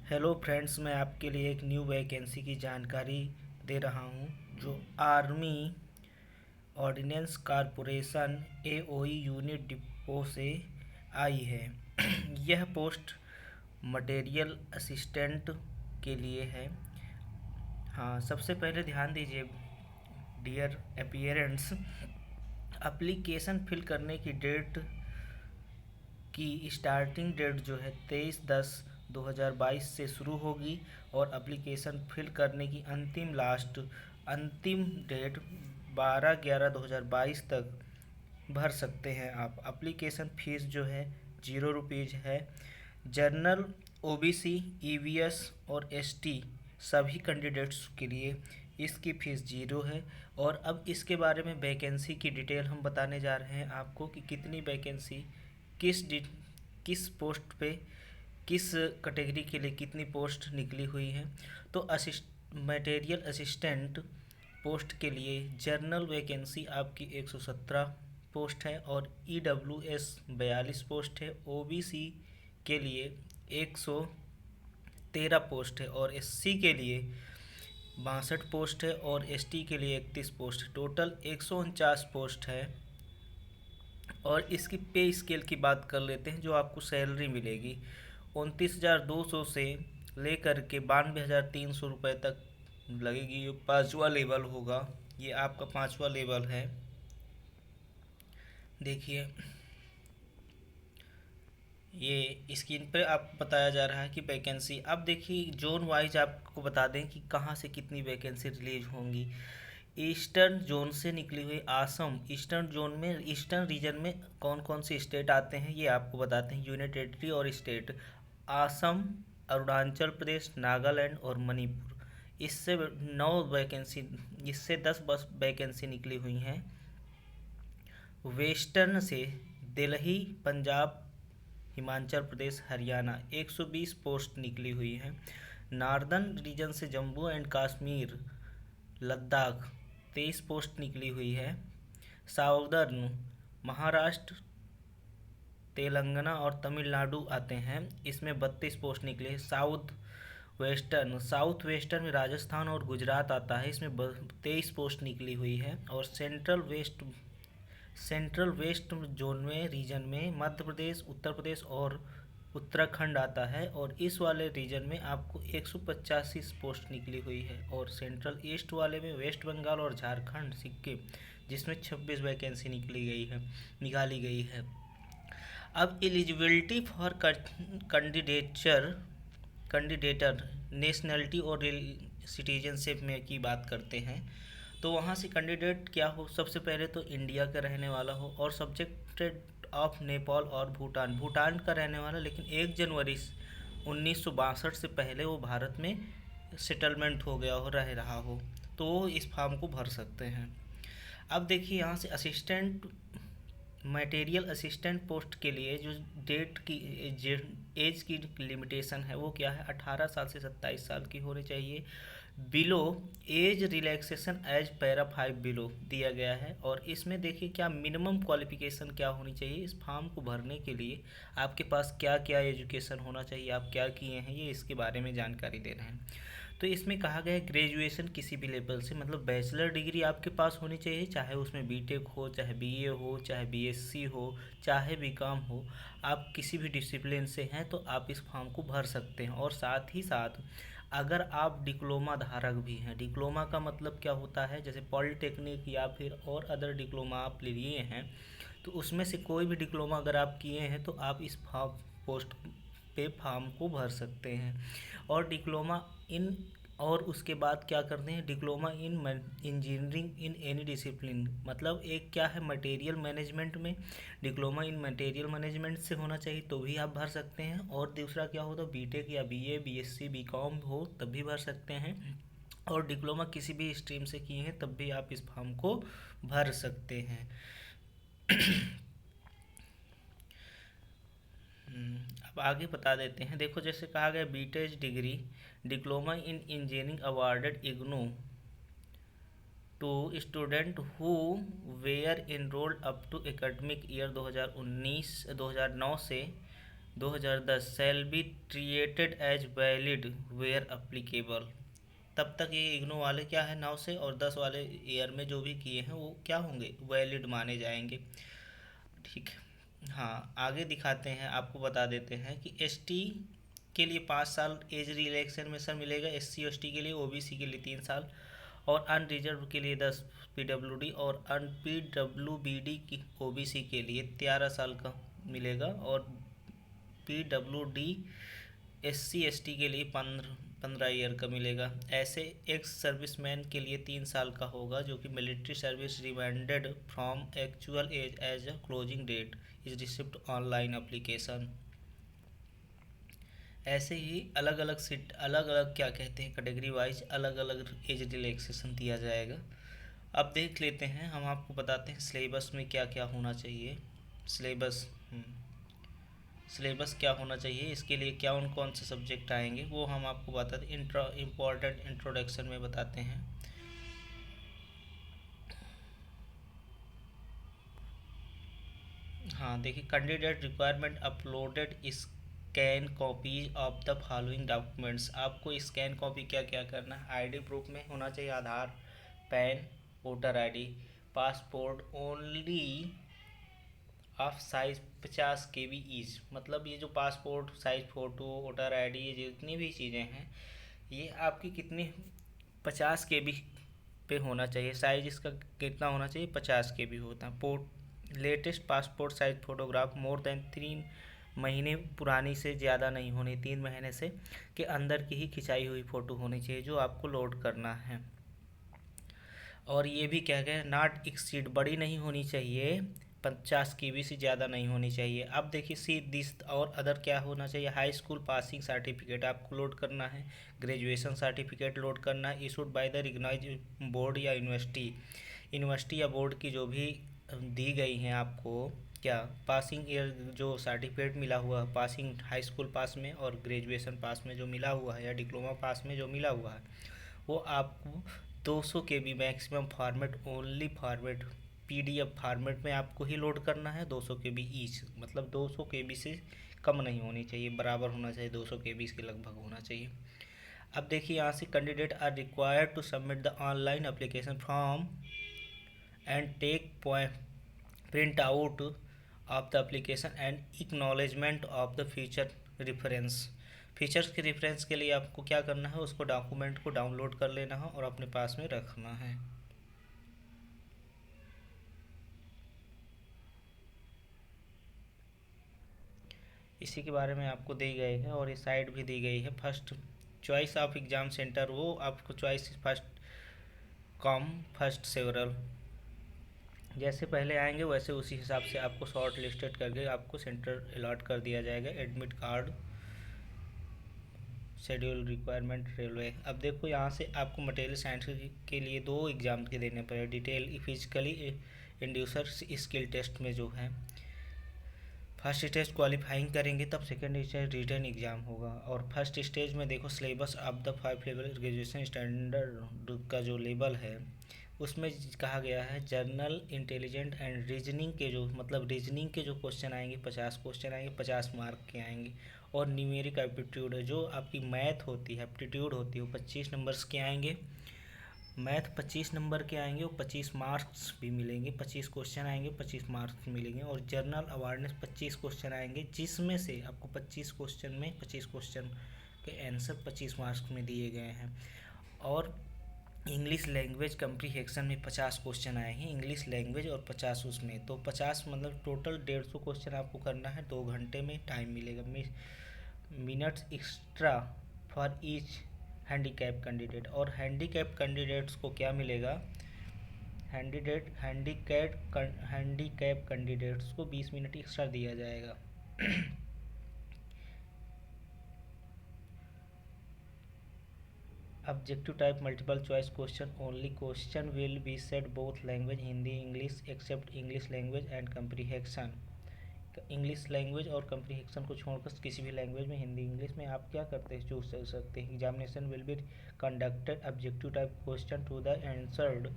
Hello friends, मैं आपके लिए एक न्यू वैकेंसी की जानकारी दे रहा हूं जो army ordinance corporation AOE unit depot से आई है। यह पोस्ट मटेरियल असिस्टेंट के लिए है। हाँ, सबसे पहले ध्यान दीजिए डियर अपीयरेंट्स, एप्लीकेशन फिल करने की डेट की स्टार्टिंग डेट जो है 23/10/2022 से शुरू होगी और एप्लीकेशन फिल करने की अंतिम डेट 12/11/2022 तक भर सकते हैं आप। एप्लीकेशन फ़ीस जो है ₹0 है। जनरल, ओबीसी, ईवीएस और एसटी सभी कैंडिडेट्स के लिए इसकी फ़ीस 0 है। और अब इसके बारे में वैकेंसी की डिटेल हम बताने जा रहे हैं आपको कि कितनी वैकेंसी किस डि किस पोस्ट पे किस कैटेगरी के लिए कितनी पोस्ट निकली हुई है। तो मटेरियल असिस्टेंट पोस्ट के लिए जनरल वैकेंसी आपकी 117 पोस्ट है और ईडब्ल्यूएस 42 पोस्ट है। ओबीसी के लिए 113 पोस्ट है और एससी के लिए 62 पोस्ट है और एसटी के लिए 31 पोस्ट है। टोटल 149 पोस्ट है। और इसकी पे स्केल की बात कर लेते हैं। जो आपको सैलरी मिलेगी 29,200 से लेकर के 92,300 रुपये तक लगेगी। ये पाँचवा लेवल होगा, ये आपका पाँचवा लेवल है। देखिए, ये स्क्रीन पे आपको बताया जा रहा है कि वैकेंसी। अब देखिए जोन वाइज आपको बता दें कि कहाँ से कितनी वैकेंसी रिलीज होंगी। ईस्टर्न जोन से निकली हुई आसम, ईस्टर्न जोन में ईस्टर्न रीजन में कौन कौन से स्टेट आते हैं ये आपको बताते हैं। यूनियन टेरिटरी और स्टेट: आसम, अरुणाचल प्रदेश, नागालैंड और मणिपुर। इससे 9 वैकेंसी, इससे 10 बस वैकेंसी निकली हुई हैं। वेस्टर्न से दिल्ली, पंजाब, हिमाचल प्रदेश, हरियाणा 120 पोस्ट निकली हुई हैं। नॉर्दर्न रीजन से जम्मू एंड कश्मीर, लद्दाख 23 पोस्ट निकली हुई है। साउदर्न महाराष्ट्र, तेलंगाना और तमिलनाडु आते हैं, इसमें 32 पोस्ट निकले हैं। साउथ वेस्टर्न में राजस्थान और गुजरात आता है, इसमें 23 पोस्ट निकली हुई है। और सेंट्रल वेस्ट जोन में रीजन में मध्य प्रदेश, उत्तर प्रदेश और उत्तराखंड आता है और इस वाले रीजन में आपको 185 पोस्ट निकली हुई है। और सेंट्रल ईस्ट वाले में वेस्ट बंगाल और झारखंड, सिक्किम, जिसमें 26 वैकेंसी निकाली गई है। अब एलिजिबिलिटी फॉर कैंडिडेटर नेशनलिटी और सिटीजनशिप में की बात करते हैं। तो वहाँ से कैंडिडेट क्या हो, सबसे पहले तो इंडिया का रहने वाला हो और सब्जेक्टेड ऑफ नेपाल और भूटान का रहने वाला, लेकिन 1 जनवरी 1962 से पहले वो भारत में सेटलमेंट हो गया हो, रह रहा हो, तो वो इस फॉर्म को भर सकते हैं। अब देखिए यहाँ से मटेरियल असिस्टेंट पोस्ट के लिए जो डेट की एज की लिमिटेशन है वो क्या है, 18 साल से 27 साल की होनी चाहिए। Below age relaxation as para 5 below दिया गया है। और इसमें देखिए क्या मिनिमम क्वालिफिकेशन क्या होनी चाहिए इस फॉर्म को भरने के लिए, आपके पास क्या क्या एजुकेशन होना चाहिए, आप क्या किए हैं, ये इसके बारे में जानकारी दे रहे हैं। तो इसमें कहा गया है ग्रेजुएशन किसी भी लेवल से, मतलब बैचलर डिग्री आपके पास होनी चाहिए, चाहे उसमें बीटेक हो, चाहे बीए हो, चाहे बीएससी हो, चाहे बीकॉम हो। आप किसी भी डिसिप्लिन से हैं तो आप इस फॉर्म को भर सकते हैं। और साथ ही साथ अगर आप डिप्लोमा धारक भी हैं, डिप्लोमा का मतलब क्या होता है, जैसे पॉलिटेक्निक या फिर और अदर डिप्लोमा आप लिए हैं, तो उसमें से कोई भी डिप्लोमा अगर आप किए हैं तो आप इस पोस्ट पे फॉर्म को भर सकते हैं। और डिप्लोमा इन और उसके बाद क्या करते हैं, diploma in engineering in any discipline, मतलब एक क्या है मटेरियल मैनेजमेंट में, डिप्लोमा इन मटेरियल मैनेजमेंट से होना चाहिए तो भी आप भर सकते हैं। और दूसरा क्या होता है, बीटेक या बीए, बीएससी, बीकॉम हो तब भी भर सकते हैं। और डिप्लोमा किसी भी स्ट्रीम से किए हैं तब भी आप इस फॉर्म को भर सकते हैं। अब आगे बता देते हैं। देखो जैसे कहा गया BTech degree, diploma in engineering awarded IGNOU to student who were enrolled up to academic year 2019 2009 से 2010 shall be treated as valid where applicable. तब तक ये इग्नो वाले क्या है 9 से, और 10 वाले ईयर में जो भी किए हैं वो क्या होंगे, वैलिड माने जाएंगे। ठीक है। हाँ, आगे दिखाते हैं, आपको बता देते हैं कि एसटी के लिए 5 साल एज रिलैक्सेशन मिलेगा, एससी एसटी के लिए, ओबीसी के लिए 3 साल, और अनरिजर्व के लिए 10, पीडब्ल्यूडी और अनपीडब्ल्यूबीडी की ओबीसी के लिए 13 साल का मिलेगा, और पीडब्ल्यूडी एससी एसटी के लिए 15 ईयर का मिलेगा। ऐसे एक्स सर्विसमैन के लिए 3 साल का होगा, जो कि military service remanded from actual age as a closing date is receipt online application. ऐसे ही अलग अलग सीट, अलग अलग क्या कहते हैं, कैटेगरी वाइज अलग अलग एज रिलैक्सेशन दिया जाएगा। अब देख लेते हैं, हम आपको बताते हैं सिलेबस में क्या क्या होना चाहिए। सिलेबस सिलेबस क्या होना चाहिए, इसके लिए क्या कौन से सब्जेक्ट आएंगे, वो हम आपको बताते इम्पोर्टेंट इंट्रोडक्शन में बताते हैं। हाँ देखिए, candidate requirement uploaded scan copies of the following documents. आपको स्कैन कॉपी क्या क्या करना है, आईडी प्रूफ में होना चाहिए Aadhaar, PAN, voter ID, passport only of size 50 KB each. मतलब ये जो passport size photo, voter ID, ये जितनी भी चीज़ें हैं ये आपकी कितनी 50 KB पे होना चाहिए। साइज इसका कितना होना चाहिए, 50 KB होता है। Port latest passport size photograph more than 3 महीने पुरानी से ज़्यादा नहीं होनी, 3 महीने से के अंदर की ही खिंचाई हुई फ़ोटो होनी चाहिए जो आपको लोड करना है। और ये भी क्या कहें, नॉट एक्सीड, बड़ी नहीं होनी चाहिए, 50 KB से ज़्यादा नहीं होनी चाहिए। अब देखिए सी दिस और अदर क्या होना चाहिए, हाई स्कूल पासिंग सर्टिफिकेट आपको लोड करना है, ग्रेजुएशन सर्टिफिकेट लोड करना है, issued by the recognise board या यूनिवर्सिटी या बोर्ड की जो भी दी गई हैं आपको, क्या पासिंग ईयर जो सर्टिफिकेट मिला हुआ है, पासिंग हाई स्कूल पास में और ग्रेजुएशन पास में जो मिला हुआ है या डिप्लोमा पास में जो मिला हुआ है, वो आपको 200 KB maximum format, only format PDF format में आपको ही लोड करना है। 200 KB ईच, मतलब 200 KB से कम नहीं होनी चाहिए, बराबर होना चाहिए, 200 KB के लगभग होना चाहिए। अब देखिए यहाँ से, candidate are required to submit the online application form and take print out of the application and acknowledgement of the feature reference. Features के रेफरेंस के लिए आपको क्या करना है, उसको डॉक्यूमेंट को डाउनलोड कर लेना है और अपने पास में रखना है। इसी के बारे में आपको दी गई है और ये साइड भी दी गई है। First choice of exam centre, वो आपको choice first come first several, जैसे पहले आएंगे वैसे उसी हिसाब से आपको शॉर्ट लिस्टेड करके आपको सेंटर अलॉट कर दिया जाएगा। Admit card, schedule, requirement railway. अब देखो यहाँ से आपको मटेरियल साइंस के लिए 2 एग्ज़ाम के देने पड़े, detail physically inducer skill test में जो है फर्स्ट स्टेज क्वालिफाइंग करेंगे तब सेकेंड स्टेज रिटर्न एग्ज़ाम होगा। और फर्स्ट स्टेज में देखो syllabus of the 5 level graduation standard का जो लेवल है उसमें कहा गया है जनरल इंटेलिजेंट एंड रीजनिंग के जो, मतलब रीजनिंग के जो क्वेश्चन आएंगे 50 क्वेश्चन आएंगे, 50 मार्क के आएंगे। और न्यूमेरिक एप्टीट्यूड है, जो आपकी मैथ होती है, एप्टीट्यूड होती है, वो 25 नंबर्स के आएंगे। मैथ 25 नंबर के आएंगे और 25 मार्क्स भी मिलेंगे, 25 क्वेश्चन आएंगे, 25 मार्क्स मिलेंगे। और जनरल अवेयरनेस 25 क्वेश्चन आएंगे, जिसमें से आपको 25 क्वेश्चन में 25 क्वेश्चन के आंसर 25 मार्क्स में दिए गए हैं। और इंग्लिश लैंग्वेज कम्प्रीहेंशन में 50 क्वेश्चन आए हैं, इंग्लिश लैंग्वेज और 50 उसमें, तो 50 मतलब टोटल 150 क्वेश्चन आपको करना है। 2 घंटे में टाइम मिलेगा, minutes extra for each handicap candidate. और हैंडीकैप कैंडिडेट्स को क्या मिलेगा, हैंडीकैप कैंडिडेट्स को 20 मिनट एक्स्ट्रा दिया जाएगा। Objective type multiple choice question only, question will be set both language Hindi English except English language and comprehension. English language और comprehension को छोड़कर किसी भी लैंग्वेज में, हिंदी इंग्लिश में आप क्या करते हैं, चूज कर सकते हैं। Examination will be conducted objective type question to the answered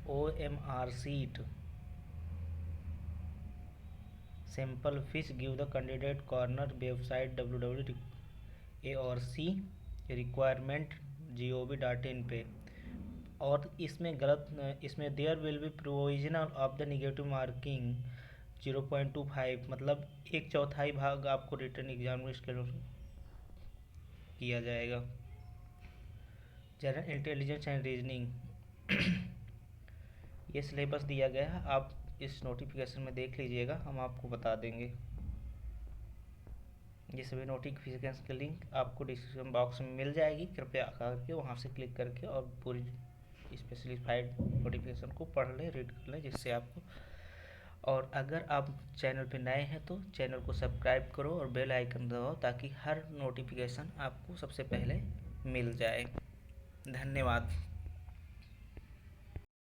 OMR sheet simple fish give the candidate corner website www.AORC requirement gov.in पे। और इसमें गलत, इसमें there will be provisional of the negative marking 0.25, मतलब 1/4 भाग आपको रिटर्न एग्जाम में किया जाएगा। जनरल इंटेलिजेंस एंड रीजनिंग ये सिलेबस दिया गया है, आप इस नोटिफिकेशन में देख लीजिएगा, हम आपको बता देंगे। ये सभी नोटिफिकेशन की लिंक आपको डिस्क्रिप्शन बॉक्स में मिल जाएगी, कृपया करके वहाँ से क्लिक करके और पूरी स्पेसिफाइड नोटिफिकेशन को पढ़ लें, रीड कर लें, जिससे आपको। और अगर आप चैनल पे नए हैं तो चैनल को सब्सक्राइब करो और बेल आइकन दबाओ, ताकि हर नोटिफिकेशन आपको सबसे पहले मिल जाए। धन्यवाद।